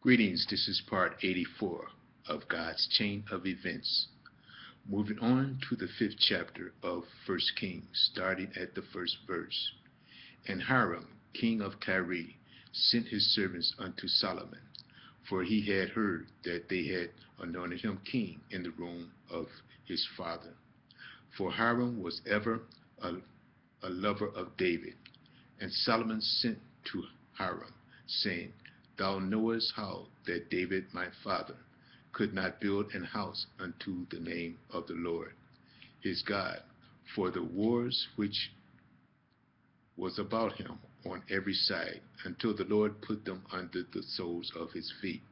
Greetings, this is part 84 of God's Chain of Events. Moving on to the fifth chapter of 1 Kings, starting at the first verse. And Hiram, king of Tyre, sent his servants unto Solomon, for he had heard that they had anointed him king in the room of his father. For Hiram was ever a lover of David. And Solomon sent to Hiram, saying, Thou knowest how that David my father could not build an house unto the name of the Lord his God, for the wars which was about him on every side, until the Lord put them under the soles of his feet.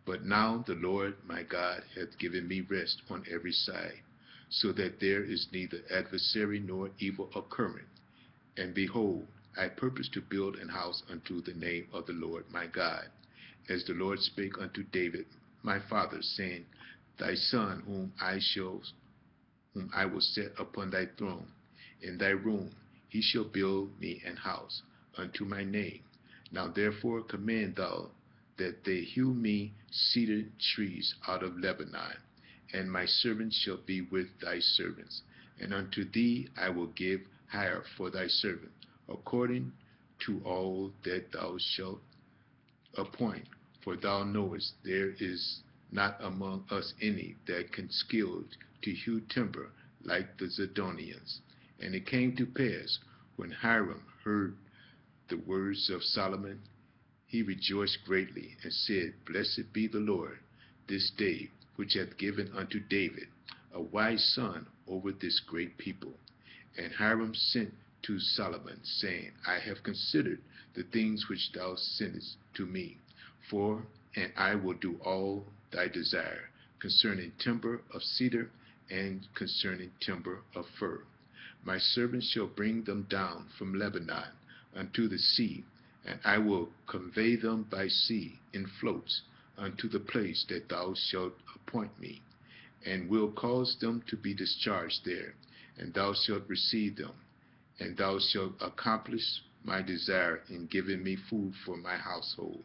But now the Lord my God hath given me rest on every side, so that there is neither adversary nor evil occurring. And behold, I purpose to build an house unto the name of the Lord my God, as the Lord spake unto David my father, saying, Thy son whom I will set upon thy throne, in thy room he shall build me an house unto my name. Now therefore command thou that they hew me cedar trees out of Lebanon, and my servants shall be with thy servants, and unto thee I will give hire for thy servant, according to all that thou shalt appoint. For thou knowest there is not among us any that can skill to hew timber like the Zidonians. And it came to pass, when Hiram heard the words of Solomon, he rejoiced greatly, and said, Blessed be the Lord this day, which hath given unto David a wise son over this great people. And Hiram sent to Solomon, saying, I have considered the things which thou sentest to me, and I will do all thy desire, concerning timber of cedar, and concerning timber of fir. My servants shall bring them down from Lebanon unto the sea, and I will convey them by sea in floats unto the place that thou shalt appoint me, and will cause them to be discharged there, and thou shalt receive them, and thou shalt accomplish my desire in giving me food for my household.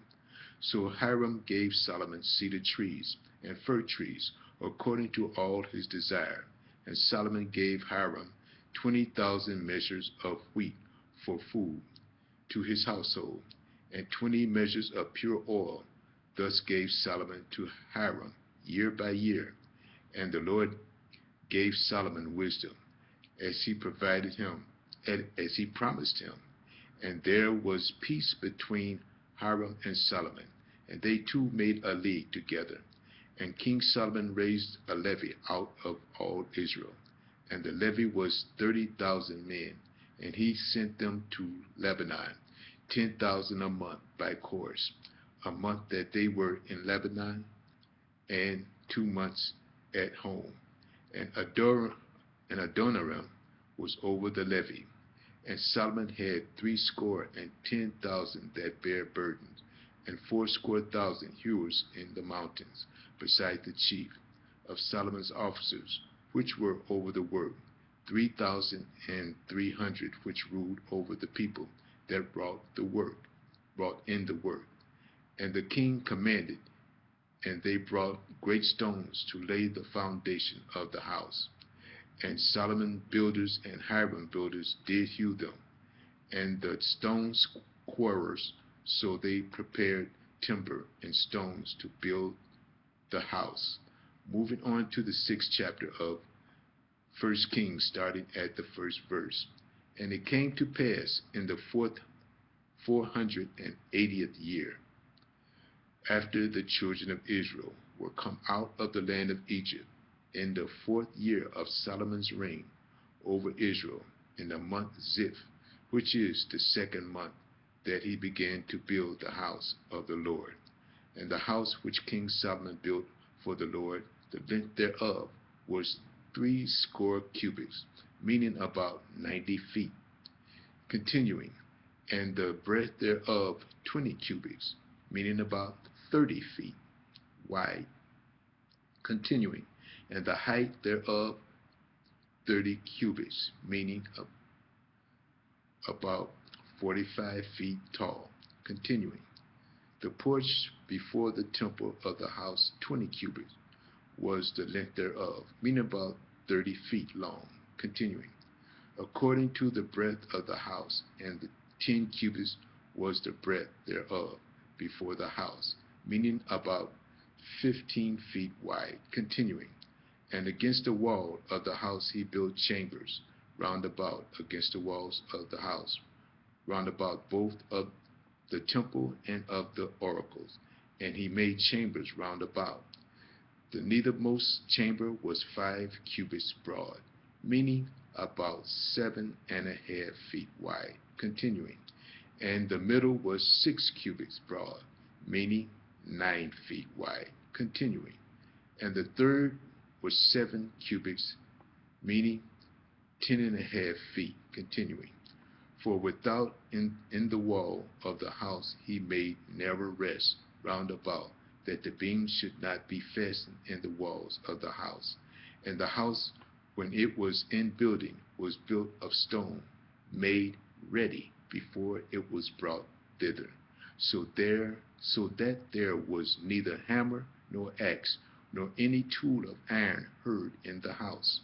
So Hiram gave Solomon cedar trees and fir trees, according to all his desire. And Solomon gave Hiram 20,000 measures of wheat for food to his household, and 20 measures of pure oil. Thus gave Solomon to Hiram year by year. And the Lord gave Solomon wisdom, as he provided him, as he promised him. And there was peace between Hiram and Solomon, and they two made a league together. And King Solomon raised a levy out of all Israel, and the levy was 30,000 men, and he sent them to Lebanon, 10,000 a month by course, a month that they were in Lebanon, and 2 months at home. And Adoniram was over the levy. And Solomon had 60,010 that bare burdens, and 80,000 hewers in the mountains, beside the chief of Solomon's officers, which were over the work, 3,300 which ruled over the people that brought in the work. And the king commanded, and they brought great stones to lay the foundation of the house. And Solomon builders and Hiram builders did hew them, and the stone quarrers, so they prepared timber and stones to build the house. Moving on to the sixth chapter of 1 Kings, starting at the first verse. And it came to pass in the 480th year, after the children of Israel were come out of the land of Egypt, in the 4th year of Solomon's reign over Israel, in the month Ziph, which is the 2nd month, that he began to build the house of the Lord. And the house which King Solomon built for the Lord, the length thereof was 80 cubits, meaning about 90 feet, continuing, and the breadth thereof 20 cubits, meaning about 30 feet wide, continuing, and the height thereof 30 cubits, meaning about 45 feet tall, continuing. The porch before the temple of the house, 20 cubits, was the length thereof, meaning about 30 feet long, continuing, according to the breadth of the house, and the 10 cubits was the breadth thereof before the house, meaning about 15 feet wide, continuing. And against the wall of the house he built chambers round about against the walls of the house, round about both of the temple and of the oracles. And he made chambers round about. The nethermost chamber was 5 cubits broad, meaning about 7.5 feet wide, continuing. And the middle was 6 cubits broad, meaning 9 feet wide, continuing. And the third was 7 cubits, meaning 10.5 feet, continuing. For without in the wall of the house he made narrow rests round about, that the beams should not be fastened in the walls of the house. And the house, when it was in building, was built of stone, made ready before it was brought thither, so that there was neither hammer nor axe nor any tool of iron heard in the house,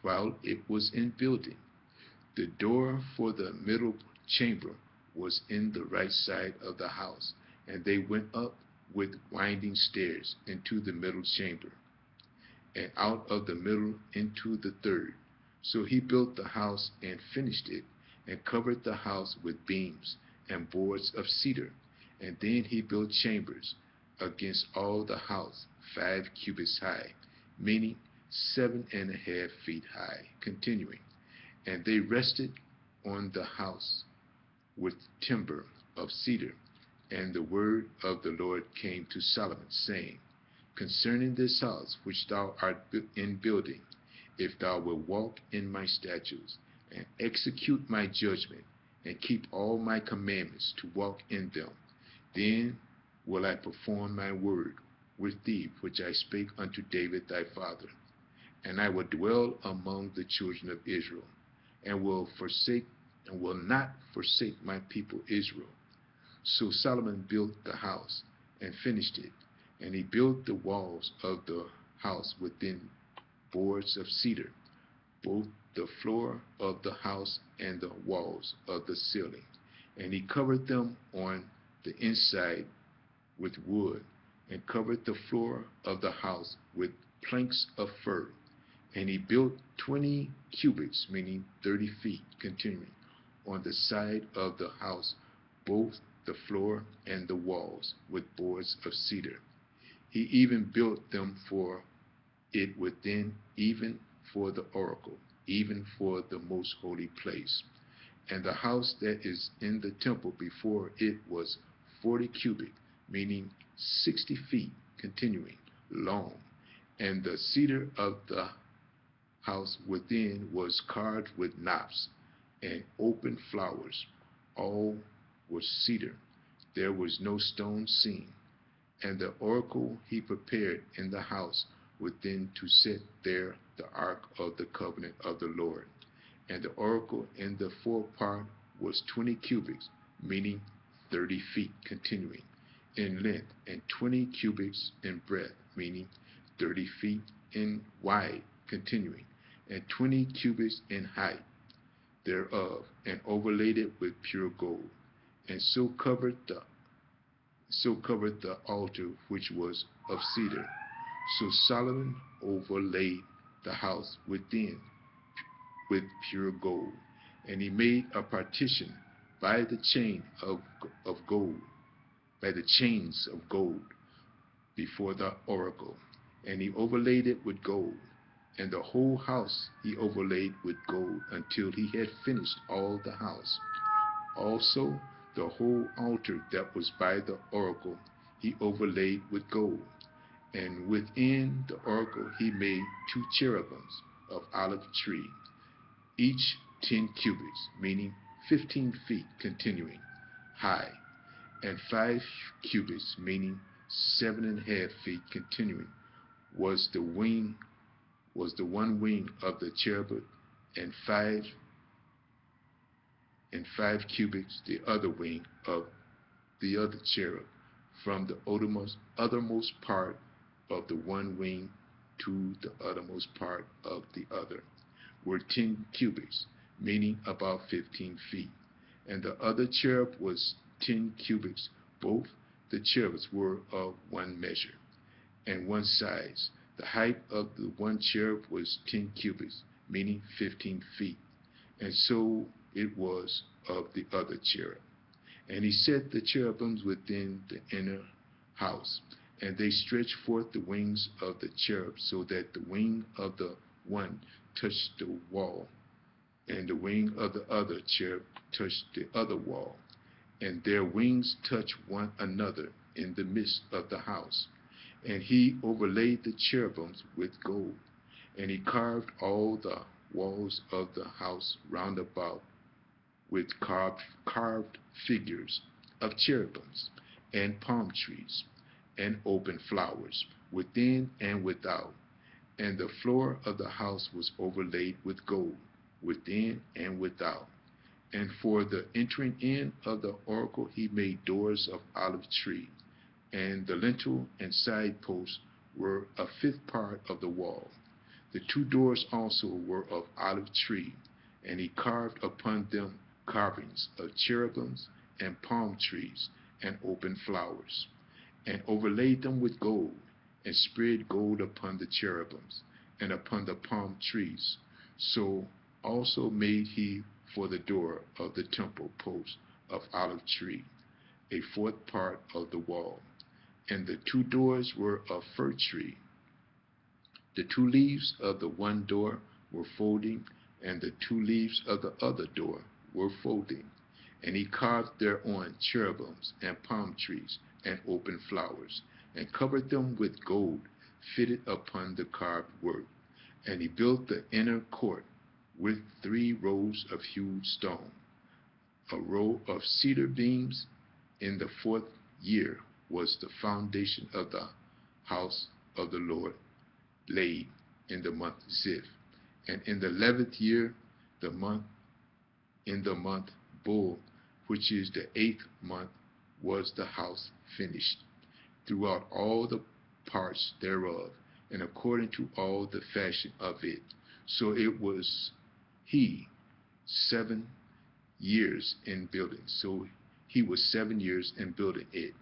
while it was in building. The door for the middle chamber was in the right side of the house, and they went up with winding stairs into the middle chamber, and out of the middle into the third. So he built the house and finished it, and covered the house with beams and boards of cedar. And then he built chambers against all the house, 5 cubits high, meaning 7.5 feet high, continuing. And they rested on the house with timber of cedar. And the word of the Lord came to Solomon, saying, Concerning this house which thou art in building, if thou wilt walk in my statutes, and execute my judgment, and keep all my commandments to walk in them, then will I perform my word with thee, which I spake unto David thy father. And I will dwell among the children of Israel, and will not forsake my people Israel. So Solomon built the house and finished it, and he built the walls of the house within boards of cedar, both the floor of the house and the walls of the ceiling. And he covered them on the inside with wood, and covered the floor of the house with planks of fir. And he built 20 cubits, meaning 30 feet, continuing, on the side of the house, both the floor and the walls, with boards of cedar. He even built them for it within, even for the oracle, even for the most holy place. And the house that is in the temple before it was 40 cubit, meaning 60 feet, continuing, long. And the cedar of the house within was carved with knops and open flowers. All was cedar. There was no stone seen. And the oracle he prepared in the house within to set there the ark of the covenant of the Lord. And the oracle in the forepart was 20 cubits, meaning 30 feet, continuing, in length, and 20 cubits in breadth, meaning 30 feet in wide, continuing, and 20 cubits in height thereof, and overlaid it with pure gold, and so covered the altar which was of cedar. So Solomon overlaid the house within with pure gold, and he made a partition by the chains of gold before the oracle, and he overlaid it with gold. And the whole house he overlaid with gold until he had finished all the house. Also the whole altar that was by the oracle he overlaid with gold. And within the oracle he made 2 cherubims of olive tree, each 10 cubits, meaning 15 feet, continuing, high, and 5 cubits, meaning 7.5 feet, continuing, was the one wing of the cherubim, and 5 cubits the other wing of the other cherub. from the othermost part of the one wing to the uttermost part of the other were 10 cubits, meaning about 15 feet. And the other cherub was 10 cubits. Both the cherubs were of one measure and one size. The height of the one cherub was 10 cubits, meaning 15 feet. And so it was of the other cherub. And he set the cherubims within the inner house, and they stretched forth the wings of the cherub, so that the wing of the one touched the wall, and the wing of the other cherub touched the other wall, and their wings touched one another in the midst of the house. And he overlaid the cherubims with gold, and he carved all the walls of the house round about with carved figures of cherubims and palm trees and open flowers within and without. And the floor of the house was overlaid with gold within and without. And for the entering in of the oracle he made doors of olive tree, and the lintel and side posts were a fifth part of the wall. The two doors also were of olive tree, and he carved upon them carvings of cherubims and palm trees and open flowers, and overlaid them with gold, and spread gold upon the cherubims and upon the palm trees. So also made he for the door of the temple post of olive tree, a fourth part of the wall. And the two doors were of fir tree. The two leaves of the one door were folding, and the two leaves of the other door were folding. And he carved thereon cherubims and palm trees and open flowers, and covered them with gold fitted upon the carved work. And he built the inner court with 3 rows of hewed stone, a row of cedar beams. In the 4th year was the foundation of the house of the Lord laid in the month Ziph. And in the 11th year, in the month Bul, which is the 8th month, was the house finished, throughout all the parts thereof, and according to all the fashion of it. So it was he 7 years in building. So he was 7 years in building it.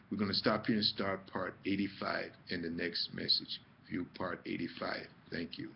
We're going to stop here and start part 85 in the next message. View part 85. Thank you.